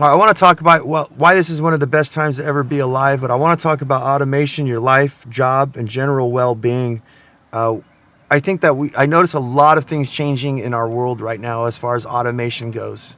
I want to talk about why this is one of the best times to ever be alive, but I want to talk about automation, your life, job, and general well-being. Uh, I think that I notice a lot of things changing in our world right now as far as automation goes.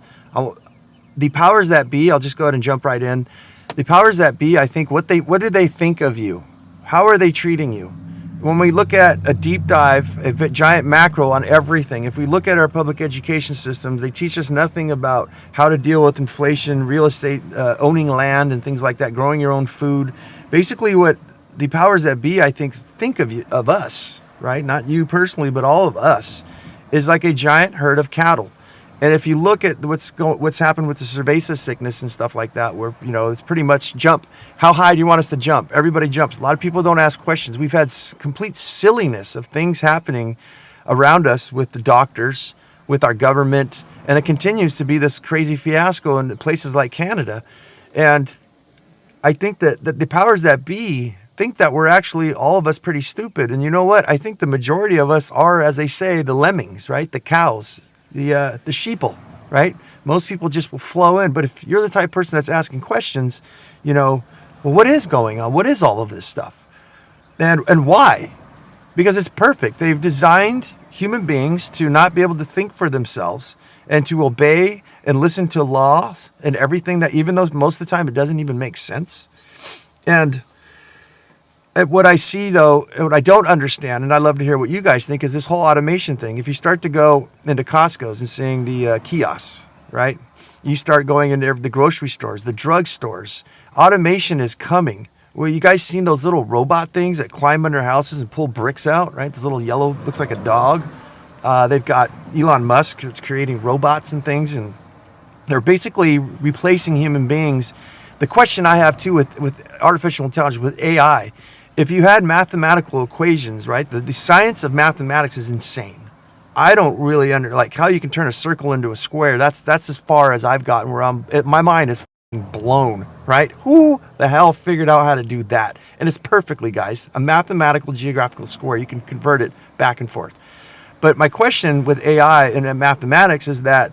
The powers that be, I'll just go ahead and jump right in. The powers that be, I think, what do they think of you? How are they treating you? When we look at a deep dive, a giant macro on everything, if we look at our public education systems, they teach us nothing about how to deal with inflation, real estate, owning land and things like that, growing your own food. Basically what the powers that be, I think of us, right? Not you personally, but all of us, is like a giant herd of cattle. And if you look at what's happened with the cerveza sickness and stuff like that, where, it's pretty much jump. How high do you want us to jump? Everybody jumps. A lot of people don't ask questions. We've had complete silliness of things happening around us with the doctors, with our government, and it continues to be this crazy fiasco in places like Canada. And I think that the powers that be think that we're actually, all of us, pretty stupid. And you know what? I think the majority of us are, as they say, the lemmings, right? The cows. The sheeple, right? Most people just will flow in. But if you're the type of person that's asking questions, well, what is going on? What is all of this stuff? And why? Because it's perfect. They've designed human beings to not be able to think for themselves and to obey and listen to laws and everything that, even though most of the time it doesn't even make sense. And what I see, though, what I don't understand, and I'd love to hear what you guys think, is this whole automation thing. If you start to go into Costco's and seeing the kiosks, right? You start going into the grocery stores, the drug stores. Automation is coming. Well, you guys seen those little robot things that climb under houses and pull bricks out, right? This little yellow, looks like a dog. They've got Elon Musk that's creating robots and things, and they're basically replacing human beings. The question I have, too, with artificial intelligence, with AI, if you had mathematical equations, right, the science of mathematics is insane. I don't really like how you can turn a circle into a square. That's as far as I've gotten, where my mind is blown, right? Who the hell figured out how to do that? And it's perfectly, guys, a mathematical geographical square. You can convert it back and forth. But my question with AI and mathematics is that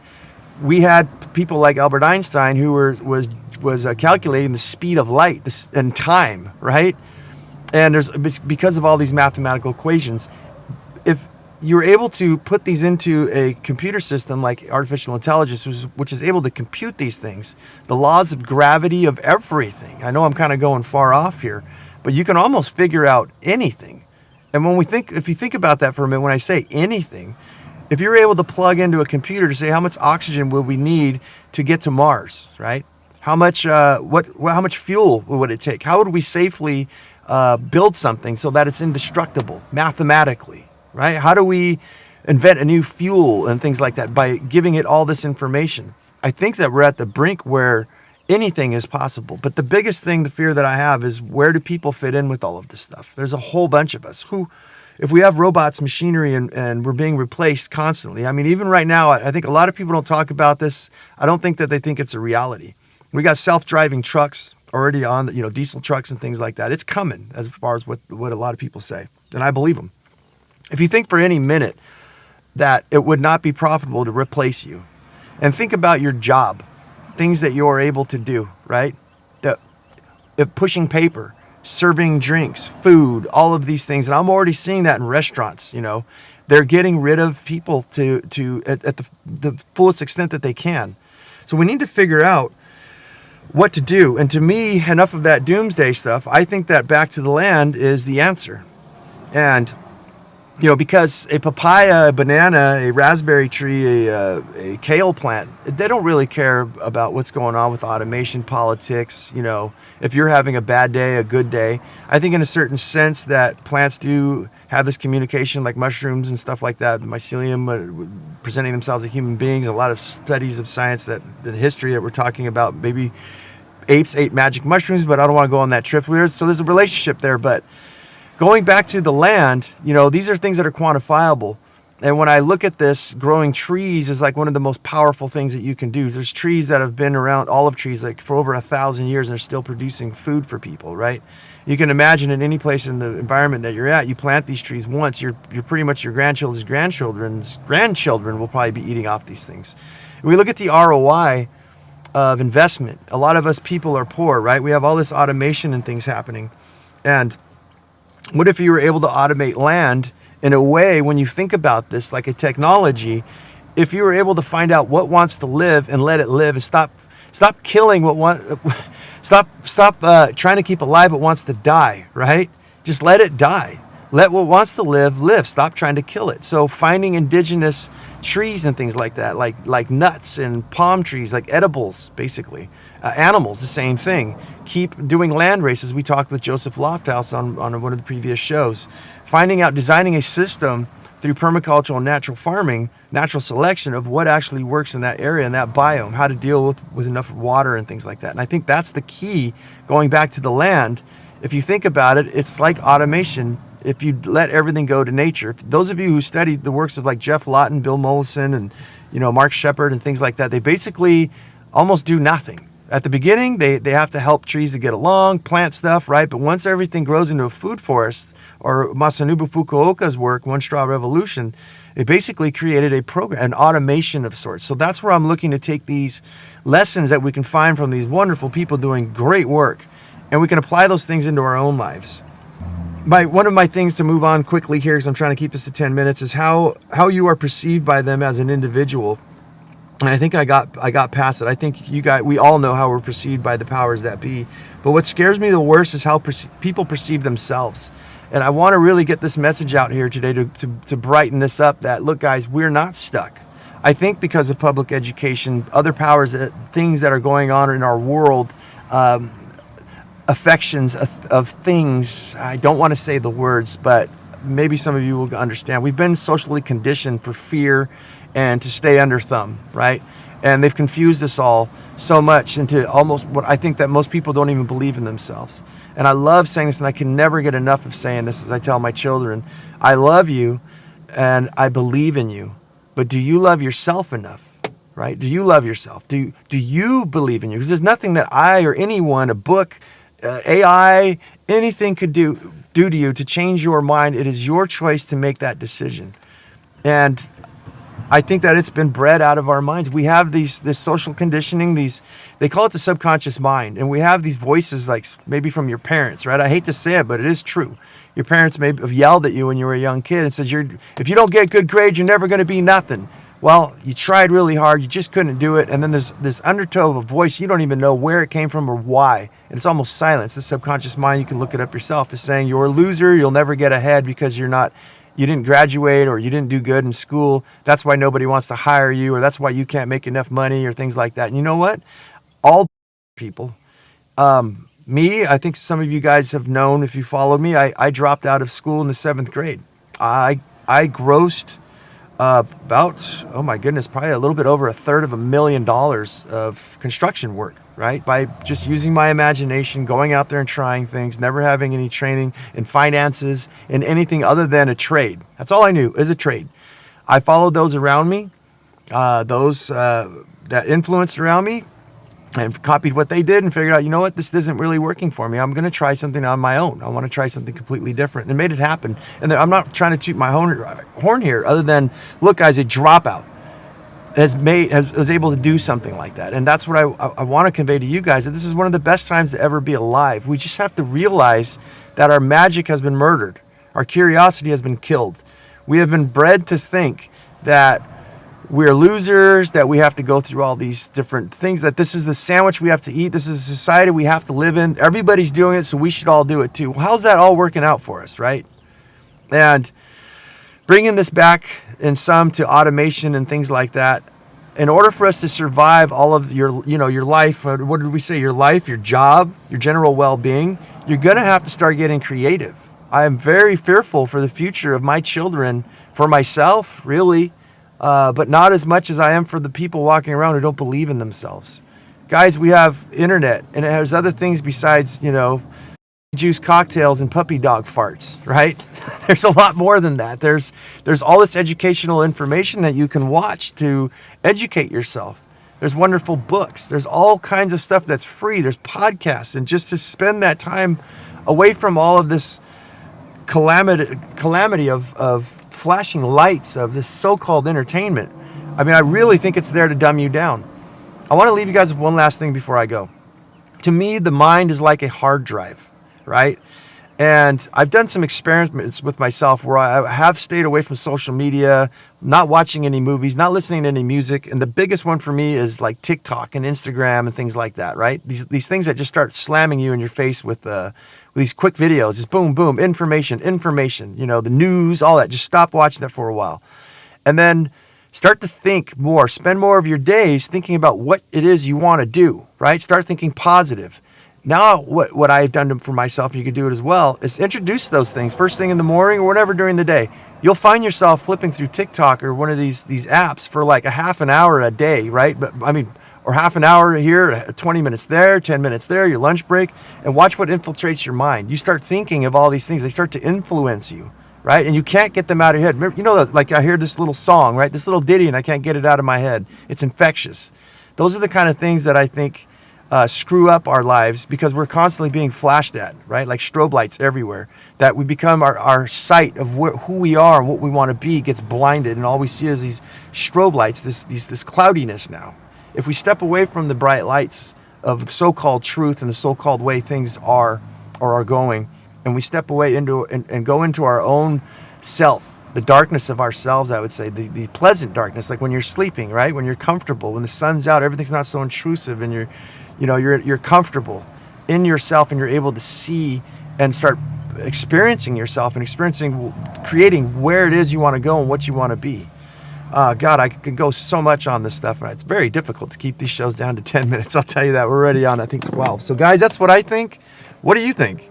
we had people like Albert Einstein who was calculating the speed of light and time, right? And because of all these mathematical equations, if you're able to put these into a computer system like artificial intelligence, which is able to compute these things, the laws of gravity of everything. I know I'm kind of going far off here, but you can almost figure out anything. And if you think about that for a minute, when I say anything, if you're able to plug into a computer to say how much oxygen will we need to get to Mars, right? How much how much fuel would it take? How would we safely build something so that it's indestructible mathematically, right? How do we invent a new fuel and things like that by giving it all this information? I think that we're at the brink where anything is possible. But the biggest thing, the fear that I have, is where do people fit in with all of this stuff? There's a whole bunch of us who, if we have robots, machinery, and we're being replaced constantly. I mean, even right now, I think a lot of people don't talk about this. I don't think that they think it's a reality. We got self-driving trucks already on, diesel trucks and things like that. It's coming, as far as what a lot of people say, and I believe them. If you think for any minute that it would not be profitable to replace you, and think about your job, things that you're able to do, right? Pushing paper, serving drinks, food, all of these things, and I'm already seeing that in restaurants. They're getting rid of people to at the fullest extent that they can. So we need to figure out what to do. And to me, enough of that doomsday stuff. I think that back to the land is the answer. And, because a papaya, a banana, a raspberry tree, a kale plant, they don't really care about what's going on with automation, politics, if you're having a bad day, a good day. I think in a certain sense that plants do have this communication, like mushrooms and stuff like that, the mycelium presenting themselves as human beings. A lot of studies of science, the history that we're talking about, maybe apes ate magic mushrooms, but I don't want to go on that trip. So there's a relationship there. But going back to the land, these are things that are quantifiable. And when I look at this, growing trees is like one of the most powerful things that you can do. There's trees that have been around, olive trees, like for over 1,000 years, and they're still producing food for people, right? You can imagine in any place in the environment that you're at, you plant these trees once, you're pretty much your grandchildren's grandchildren will probably be eating off these things. When we look at the ROI of investment. A lot of us people are poor, right? We have all this automation and things happening. And what if you were able to automate land in a way, when you think about this, like a technology, if you were able to find out what wants to live and let it live, and stop killing stop trying to keep alive what wants to die, right? Just let it die. Let what wants to live live. Stop trying to kill it. So finding indigenous trees and things like that, like nuts and palm trees, like edibles, basically. Animals, the same thing. Keep doing land races. We talked with Joseph Lofthouse on one of the previous shows. Finding out, designing a system through permaculture and natural farming, natural selection of what actually works in that area and that biome, how to deal with enough water and things like that. And I think that's the key, going back to the land. If you think about it, it's like automation. If you let everything go to nature, those of you who studied the works of like Jeff Lawton, Bill Mollison, and Mark Shepard and things like that, they basically almost do nothing. At the beginning, they have to help trees to get along, plant stuff, right? But once everything grows into a food forest, or Masanobu Fukuoka's work, One Straw Revolution, it basically created a program, an automation of sorts. So that's where I'm looking to take these lessons that we can find from these wonderful people doing great work, and we can apply those things into our own lives. One of my things to move on quickly here, because I'm trying to keep this to 10 minutes, is how you are perceived by them as an individual. And I think I got past it. I think we all know how we're perceived by the powers that be. But what scares me the worst is how people perceive themselves. And I want to really get this message out here today to brighten this up, that, look, guys, we're not stuck. I think because of public education, other powers, things that are going on in our world, affections of things. I don't want to say the words, but maybe some of you will understand. We've been socially conditioned for fear and to stay under thumb, right? And they've confused us all so much into almost what I think that most people don't even believe in themselves. And I love saying this, and I can never get enough of saying this, as I tell my children, I love you and I believe in you, but do you love yourself enough? Right? Do you love yourself? Do you believe in you? Because there's nothing that I or anyone, a book, AI, anything could do to you to change your mind. It is your choice to make that decision. And I think that it's been bred out of our minds. We have this social conditioning, they call it the subconscious mind. And we have these voices, like maybe from your parents, right? I hate to say it, but it is true. Your parents may have yelled at you when you were a young kid and says, if you don't get good grades, you're never going to be nothing. Well, you tried really hard, you just couldn't do it, and then there's this undertow of a voice, you don't even know where it came from or why, and it's almost silence. The subconscious mind, you can look it up yourself, is saying you're a loser, you'll never get ahead because you didn't graduate or you didn't do good in school, that's why nobody wants to hire you, or that's why you can't make enough money, or things like that. And you know what? All people, me, I think some of you guys have known, if you follow me, I dropped out of school in the 7th grade. I grossed about, oh my goodness, probably a little bit over $250,000 of construction work, right? By just using my imagination, going out there and trying things, never having any training in finances, in anything other than a trade. That's all I knew, is a trade. I followed those around me, those that influenced around me, and copied what they did and figured out, you know what, this isn't really working for me. I'm going to try something on my own. I want to try something completely different, and made it happen. And I'm not trying to toot my horn here, other than, look, guys, a dropout was able to do something like that. And that's what I want to convey to you guys, that this is one of the best times to ever be alive. We just have to realize that our magic has been murdered. Our curiosity has been killed. We have been bred to think that we're losers, that we have to go through all these different things, that this is the sandwich we have to eat, this is the society we have to live in, everybody's doing it, so we should all do it too. Well, how's that all working out for us, right? And bringing this back in some to automation and things like that, in order for us to survive all of your life, what did we say, your life, your job, your general well-being, you're going to have to start getting creative. I am very fearful for the future of my children, for myself, really, but not as much as I am for the people walking around who don't believe in themselves. Guys, we have internet, and it has other things besides, juice cocktails and puppy dog farts, right? There's a lot more than that. There's all this educational information that you can watch to educate yourself. There's wonderful books. There's all kinds of stuff that's free. There's podcasts, and just to spend that time away from all of this calamity of flashing lights of this so-called entertainment. I mean, I really think it's there to dumb you down. I want to leave you guys with one last thing before I go. To me, the mind is like a hard drive, right? And I've done some experiments with myself where I have stayed away from social media, not watching any movies, not listening to any music. And the biggest one for me is like TikTok and Instagram and things like that, right? These things that just start slamming you in your face with these quick videos. Just boom, boom, information, the news, all that. Just stop watching that for a while. And then start to think more, spend more of your days thinking about what it is you want to do, right? Start thinking positive. Now, what I've done for myself, and you can do it as well, is introduce those things first thing in the morning or whatever during the day. You'll find yourself flipping through TikTok or one of these apps for like a half an hour a day, right? Or half an hour here, 20 minutes there, 10 minutes there, your lunch break, and watch what infiltrates your mind. You start thinking of all these things. They start to influence you, right? And you can't get them out of your head. Remember, like I hear this little song, right? This little ditty, and I can't get it out of my head. It's infectious. Those are the kind of things that I think screw up our lives because we're constantly being flashed at, right? Like strobe lights everywhere, that we become our sight of who we are and what we want to be gets blinded, and all we see is these strobe lights, this cloudiness now. If we step away from the bright lights of the so-called truth and the so-called way things are or are going, and we step away into and go into our own self, the darkness of ourselves, I would say, the pleasant darkness, like when you're sleeping, right? When you're comfortable, when the sun's out, everything's not so intrusive, and you're comfortable in yourself, and you're able to see and start experiencing yourself and creating where it is you want to go and what you want to be. God, I could go so much on this stuff, and it's very difficult to keep these shows down to 10 minutes. I'll tell you that. We're already on, I think, 12. So, guys, that's what I think. What do you think?